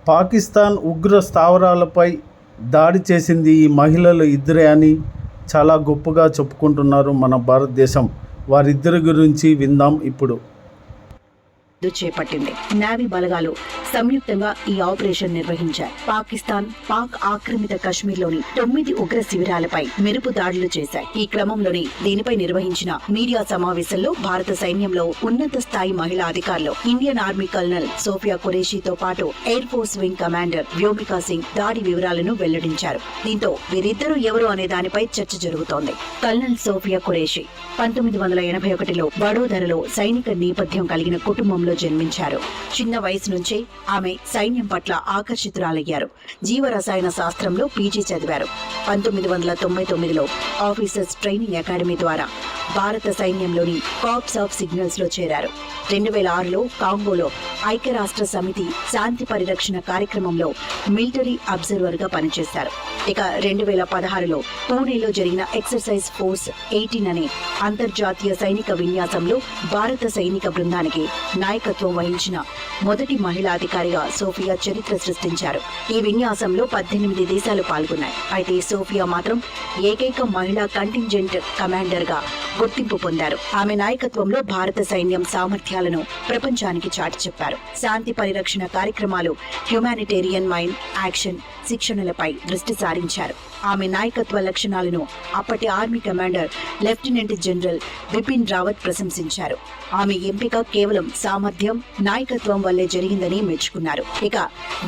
పాకిస్తాన్ ఉగ్ర స్థావరాలపై దాడి చేసింది ఈ మహిళలు ఇద్దరే అని చాలా గొప్పగా చెప్పుకుంటున్నారు మన భారతదేశం. వారిద్దరి గురించి విందాం ఇప్పుడు. చేపట్టింది. నేవీ బలగాలు సంయుక్తంగా ఈ ఆపరేషన్ నిర్వహించారు. పాక్ ఆక్రమిత కశ్మీర్లోని 9 ఉగ్ర శిబిరాలపై మెరుపు దాడులు చేశాయి. ఈ క్రమంలోనే దీనిపై నిర్వహించిన మీడియా సమావేశంలో భారత సైన్యంలో ఉన్నత స్థాయి మహిళా అధికారులు ఇండియన్ ఆర్మీ కల్నల్ సోఫియా ఖురేషీతో పాటు air force wing commander Vyomika Singh దాడి వివరాలను వెల్లడించారు. దీంతో వీరిద్దరూ ఎవరు అనే దానిపై చర్చ జరుగుతోంది. కల్నల్ సోఫియా ఖురేషీ 1981లో వడోదరలో సైనిక నేపథ్యం కలిగిన కుటుంబంలో జన్మించారు. చిన్న వయసు నుంచే ఆమె సైన్యం పట్ల ఆకర్షితురాలయ్యారు. జీవరసాయన శాస్త్రంలో పీజీ చదివారు. 1999లో ఆఫీసర్స్ ట్రైనింగ్ అకాడమీ ద్వారా భారత సైన్యంలోని కార్ప్స్ ఆఫ్ సిగ్నల్స్ లో చేరారు. 2006లో కాంగోలో ఐక్యరాష్ట్ర సమితి శాంతి పరిరక్షణ కార్యక్రమంలో మిలిటరీ అబ్జర్వర్ గా పనిచేశారు. ఇక 2016లో పూణేలో జరిగిన ఎక్సర్సైజ్ ఫోర్స్ 18 అనే అంతర్జాతీయ సైనిక విన్యాసంలో భారత సైనిక బృందానికి నాయకత్వం వహించిన మొదటి మహిళా అధికారిగా సోఫియా చరిత్ర సృష్టించారు. ఈ విన్యాసంలో 18 దేశాలు పాల్గొన్నాయి. అయితే సోఫియా మాత్రం ఏకైక మహిళా కంటింజెంట్ కమాండర్ గా గుర్తింపు పొందారు. ఆమె నాయకత్వంలో భారత సైన్యం సామర్థ్యాలను ప్రపంచానికి చాటి చెప్పారు. శాంతి పరిరక్షణ కార్యక్రమాలు, హ్యుమానిటేరియన్ మైన్ యాక్షన్ శిక్షణలపై దృష్టి సారించారు. ఆమె నాయకత్వ లక్షణాలను అప్పటి army commander lieutenant general Bipin Rawat ప్రశంసించారు. ఆమె ఎంపిక కేవలం సామర్థ్యం, నాయకత్వం వల్లే జరిగిందని మెచ్చుకున్నారు. ఇక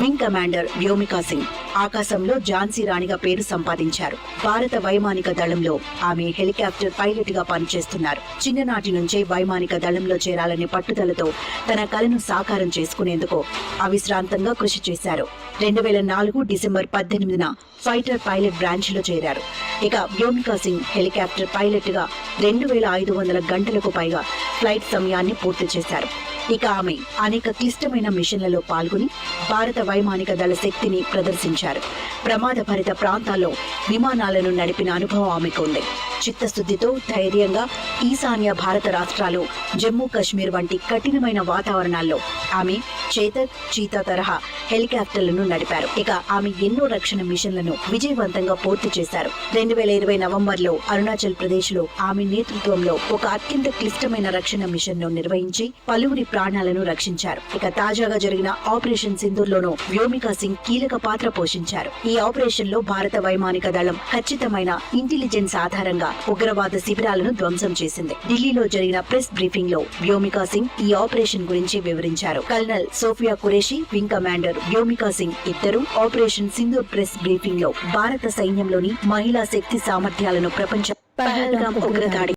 వింగ్ కమాండర్ వ్యోమికా సింగ్ ఆకాశంలో ఝాన్సీ రాణిగా పేరు సంపాదించారు. భారత వైమానిక దళంలో ఆమె హెలికాప్టర్ పైలట్ గా పనిచేస్తున్నారు. చిన్ననాటి నుంచే వైమానిక దళంలో చేరాలనే పట్టుదలతో తన కలను సాకారం చేసుకునేందుకు అవిశ్రాంతంగా కృషి చేశారు. 2004 డిసెంబర్ 18న ఫైటర్ పైలట్ బ్రాంచ్ లో చేరారు. ఇక వ్యోమికా సింగ్ హెలికాప్టర్ పైలట్ గా 2500 గంటలకు పైగా ఫ్లైట్ సమయాన్ని పూర్తి చేశారు. ఇక ఆమె అనేక క్లిష్టమైన మిషన్లలో పాల్గొని భారత వైమానిక దళ శక్తిని ప్రదర్శించారు. ప్రమాదభరిత ప్రాంతాల్లో విమానాలను నడిపిన అనుభవం ఆమెకు ఉంది. చిత్తశుద్ధితో ధైర్యంగా ఈశాన్య భారత రాష్ట్రాలు, జమ్మూ కాశ్మీర్ వంటి కఠినమైన వాతావరణాల్లో ఆమె చేతక్, చీతా తరహా హెలికాప్టర్లను నడిపారు. ఇక ఆమె ఎన్నో రక్షణ మిషన్లను విజయవంతంగా పూర్తి చేశారు. 2020 నవంబర్లో అరుణాచల్ ప్రదేశ్ లో ఆమె నేతృత్వంలో ఒక అత్యంత క్లిష్టమైన రక్షణ మిషన్ ను నిర్వహించి పలువురి ప్రాణాలను రక్షించారు. ఇక తాజాగా జరిగిన ఆపరేషన్ సింధూర్లోనూ వ్యోమికా సింగ్ కీలక పాత్ర పోషించారు. ఈ ఆపరేషన్ లో భారత వైమానిక దళం ఖచ్చితమైన ఇంటెలిజెన్స్ ఆధారంగా ఉగ్రవాద శిబిరాలను ధ్వంసం చేసింది. ఢిల్లీలో జరిగిన ప్రెస్ బ్రీఫింగ్ లో వ్యోమికా సింగ్ ఈ ఆపరేషన్ గురించి వివరించారు. Colonel Sofiya Qureshi, wing commander Vyomika Singh ఇద్దరు ఆపరేషన్ సింధూర్ ప్రెస్ బ్రీఫింగ్ లో భారత సైన్యంలోని మహిళా శక్తి సామర్థ్యాలను ప్రపంచ పహల్గామ్ ఉగ్రదాడి